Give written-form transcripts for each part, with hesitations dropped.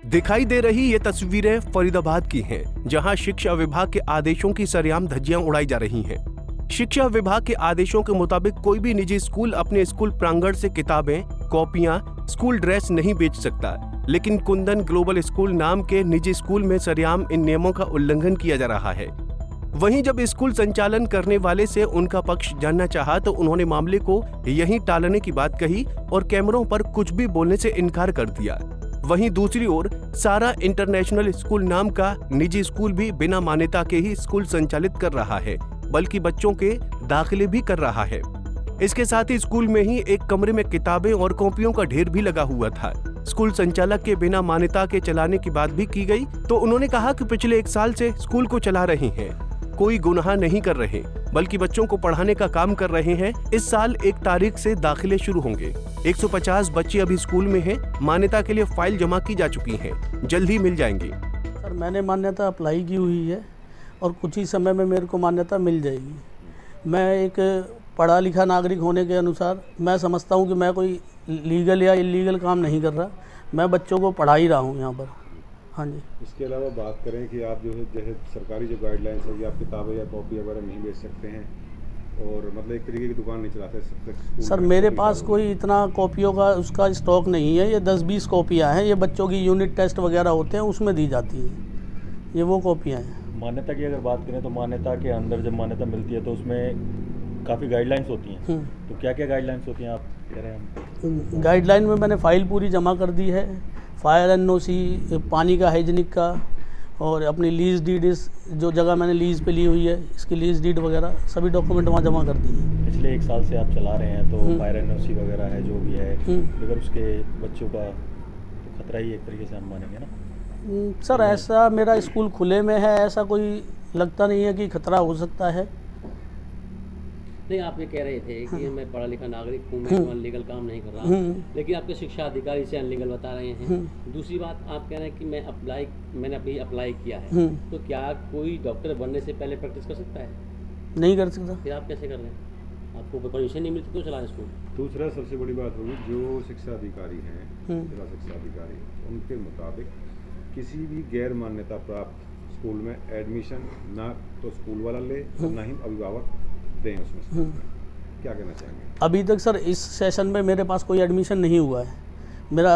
दिखाई दे रही ये तस्वीरें फरीदाबाद की हैं, जहां शिक्षा विभाग के आदेशों की सरेआम धज्जियां उड़ाई जा रही हैं। शिक्षा विभाग के आदेशों के मुताबिक कोई भी निजी स्कूल अपने स्कूल प्रांगण से किताबें, कॉपियां, स्कूल ड्रेस नहीं बेच सकता, लेकिन कुंदन ग्लोबल स्कूल नाम के निजी स्कूल में सरेआम इन नियमों का उल्लंघन किया जा रहा है। वहीं जब स्कूल संचालन करने वाले से उनका पक्ष जानना चाहा तो उन्होंने मामले को यहीं टालने की बात कही और कैमरों पर कुछ भी बोलने से इनकार कर दिया। वहीं दूसरी ओर सारा इंटरनेशनल स्कूल नाम का निजी स्कूल भी बिना मान्यता के ही स्कूल संचालित कर रहा है, बल्कि बच्चों के दाखिले भी कर रहा है। इसके साथ ही स्कूल में ही एक कमरे में किताबें और कॉपियों का ढेर भी लगा हुआ था। स्कूल संचालक के बिना मान्यता के चलाने की बात भी की गई तो उन्होंने कहा कि पिछले 1 साल से स्कूल को चला रहे हैं, कोई गुनाह नहीं कर रहे, बल्कि बच्चों को पढ़ाने का काम कर रहे हैं। इस साल 1 तारीख से दाखिले शुरू होंगे। 150 बच्चे अभी स्कूल में हैं। मान्यता के लिए फाइल जमा की जा चुकी है, जल्द ही मिल जाएंगी। सर, मैंने मान्यता अप्लाई की हुई है और कुछ ही समय में मेरे को मान्यता मिल जाएगी। मैं एक पढ़ा लिखा नागरिक होने के अनुसार मैं समझता हूँ कि मैं कोई लीगल या इलीगल काम नहीं कर रहा। मैं बच्चों को पढ़ा ही रहा हूँ यहाँ पर। हाँ जी। इसके अलावा बात करें कि आप जो है जैसे सरकारी जो गाइडलाइंस है कि आप किताबें या कॉपी वगैरह नहीं बेच सकते हैं और मतलब एक तरीके की दुकान नहीं चलाते। सर, मेरे पास कोई इतना कॉपियों का उसका स्टॉक नहीं है। ये 10-20 कॉपियाँ हैं। ये बच्चों की यूनिट टेस्ट वगैरह होते हैं उसमें दी जाती है। ये वो कॉपियाँ हैं। मान्यता की अगर बात करें तो मान्यता के अंदर जब मान्यता मिलती है तो उसमें काफ़ी गाइडलाइंस होती हैं। तो क्या क्या गाइडलाइंस होती हैं आप कह रहे हैं? गाइडलाइन में मैंने फ़ाइल पूरी जमा कर दी है। फायर एनओसी, पानी का हाइजीनिक का और अपनी लीज डीड, इस जो जगह मैंने लीज पे ली हुई है इसकी लीज डीड वगैरह सभी डॉक्यूमेंट वहाँ जमा कर दी है। पिछले 1 साल से आप चला रहे हैं तो फायर एनओसी वगैरह है जो भी है, अगर उसके बच्चों का तो खतरा ही एक तरीके से हम मानेंगे ना। सर, ऐसा मेरा स्कूल खुले में है, ऐसा कोई लगता नहीं है कि खतरा हो सकता है। नहीं, आप ये कह रहे थे कि मैं पढ़ा लिखा नागरिक हूँ, मैं अनलीगल काम नहीं कर रहा, लेकिन आपके शिक्षा अधिकारी से अनलीगल बता रहे हैं। दूसरी बात, आप कह रहे हैं कि मैंने अभी अप्लाई किया है, तो क्या कोई डॉक्टर बनने से पहले प्रैक्टिस कर सकता है? नहीं कर सकता। फिर आप कैसे कर रहे हैं? आपको परमिशन नहीं मिलती, क्यों चला स्कूल? दूसरा सबसे बड़ी बात होगी, जो शिक्षा अधिकारी हैं, जिला शिक्षा अधिकारी, उनके मुताबिक किसी भी गैर मान्यता प्राप्त स्कूल में एडमिशन ना तो स्कूल वाला ले और ना ही अभिभावक दें उसमें। क्या कहना चाहेंगे? अभी तक सर इस सेशन में मेरे पास कोई एडमिशन नहीं हुआ है। मेरा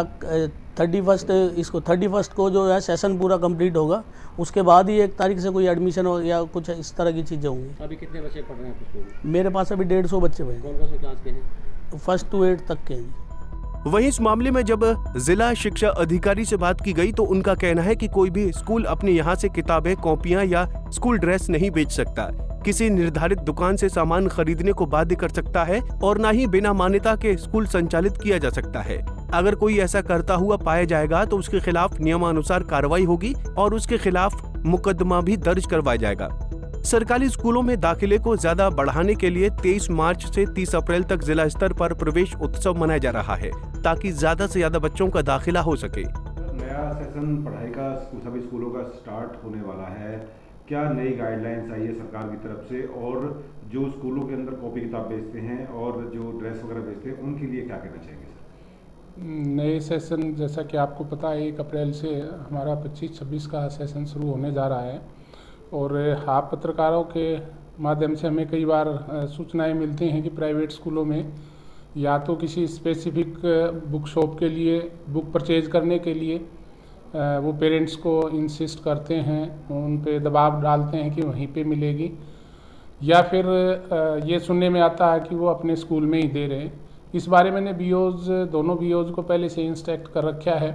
31 को जो है सेशन पूरा कंप्लीट होगा, उसके बाद ही 1 तारीख से कोई एडमिशन हो या कुछ इस तरह की चीज़ें होंगी। अभी कितने बच्चे पढ़ रहे हैं आपके स्कूल में? मेरे पास अभी 150 बच्चे हैं। कौन कौन से क्लास के हैं? 1st to 8 तक के हैं। वहीं इस मामले में जब जिला शिक्षा अधिकारी से बात की गई तो उनका कहना है कि कोई भी स्कूल अपने यहाँ से किताबें, कॉपियां या स्कूल ड्रेस नहीं बेच सकता, किसी निर्धारित दुकान से सामान खरीदने को बाध्य कर सकता है और न ही बिना मान्यता के स्कूल संचालित किया जा सकता है। अगर कोई ऐसा करता हुआ पाया जाएगा तो उसके खिलाफ नियमानुसार कार्रवाई होगी और उसके खिलाफ मुकदमा भी दर्ज करवाया जाएगा। सरकारी स्कूलों में दाखिले को ज्यादा बढ़ाने के लिए 23 मार्च से 30 अप्रैल तक जिला स्तर पर प्रवेश उत्सव मनाया जा रहा है, ताकि ज्यादा से ज्यादा बच्चों का दाखिला हो सके। नया सेशन पढ़ाई का सभी स्कूलों का स्टार्ट होने वाला है। क्या नई गाइडलाइंस आई है सरकार की तरफ से, और जो स्कूलों के अंदर कॉपी किताब बेचते हैं और जो ड्रेस वगैरह बेचते हैं उनके लिए क्या कहना चाहेंगे सर? नए सेशन, जैसा कि आपको पता है, 1 अप्रैल से हमारा 25-26 का सेशन शुरू होने जा रहा है और आप पत्रकारों के माध्यम से हमें कई बार सूचनाएं मिलती हैं कि प्राइवेट स्कूलों में या तो किसी स्पेसिफिक बुक शॉप के लिए बुक परचेज करने के लिए वो पेरेंट्स को इंसिस्ट करते हैं, उन पे दबाव डालते हैं कि वहीं पे मिलेगी, या फिर ये सुनने में आता है कि वो अपने स्कूल में ही दे रहे हैं। इस बारे में मैंने दोनों बीओज़ को पहले से इंस्ट्रक्ट कर रखा है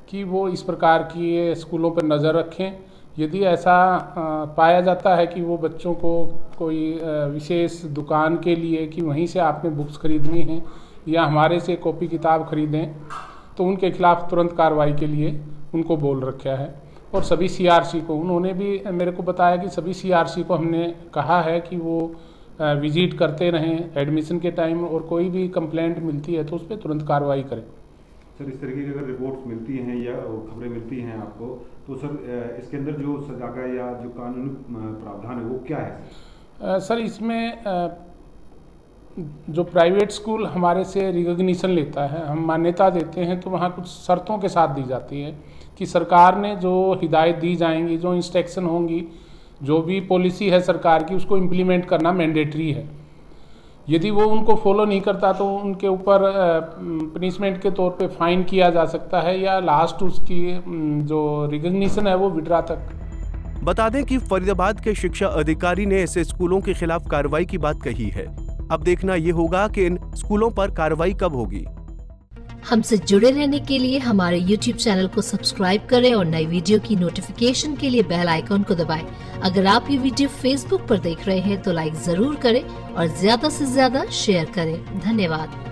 कि वो इस प्रकार की स्कूलों पर नज़र रखें। यदि ऐसा पाया जाता है कि वो बच्चों को कोई विशेष दुकान के लिए कि वहीं से आपने बुक्स खरीदनी है या हमारे से कॉपी किताब खरीदें, तो उनके खिलाफ तुरंत कार्रवाई के लिए उनको बोल रखा है। और सभी सीआरसी को उन्होंने भी मेरे को बताया कि सभी सीआरसी को हमने कहा है कि वो विजिट करते रहें एडमिशन के टाइम, और कोई भी कंप्लेंट मिलती है तो उस पर तुरंत कार्रवाई करें। सर, इस तरीके की अगर रिपोर्ट्स मिलती हैं या खबरें मिलती हैं आपको, तो सर इसके अंदर जो सजा का या जो कानूनी प्रावधान है वो क्या है? सर, इसमें जो प्राइवेट स्कूल हमारे से रिकॉग्निशन लेता है, हम मान्यता देते हैं, तो वहाँ कुछ शर्तों के साथ दी जाती है कि सरकार ने जो हिदायत दी जाएंगी, जो इंस्ट्रक्शन होंगी, जो भी पॉलिसी है सरकार की, उसको इम्प्लीमेंट करना मैंडेटरी है। यदि वो उनको फॉलो नहीं करता तो उनके ऊपर पनिशमेंट के तौर पे फाइन किया जा सकता है, या लास्ट उसकी जो रिकॉग्निशन है वो विड्रा तक। बता दें कि फरीदाबाद के शिक्षा अधिकारी ने ऐसे स्कूलों के खिलाफ कार्रवाई की बात कही है। अब देखना ये होगा कि इन स्कूलों पर कार्रवाई कब होगी। हमसे जुड़े रहने के लिए हमारे YouTube चैनल को सब्सक्राइब करें और नई वीडियो की नोटिफिकेशन के लिए बेल आइकॉन को दबाएं। अगर आप ये वीडियो Facebook पर देख रहे हैं तो लाइक जरूर करें और ज्यादा से ज्यादा शेयर करें। धन्यवाद।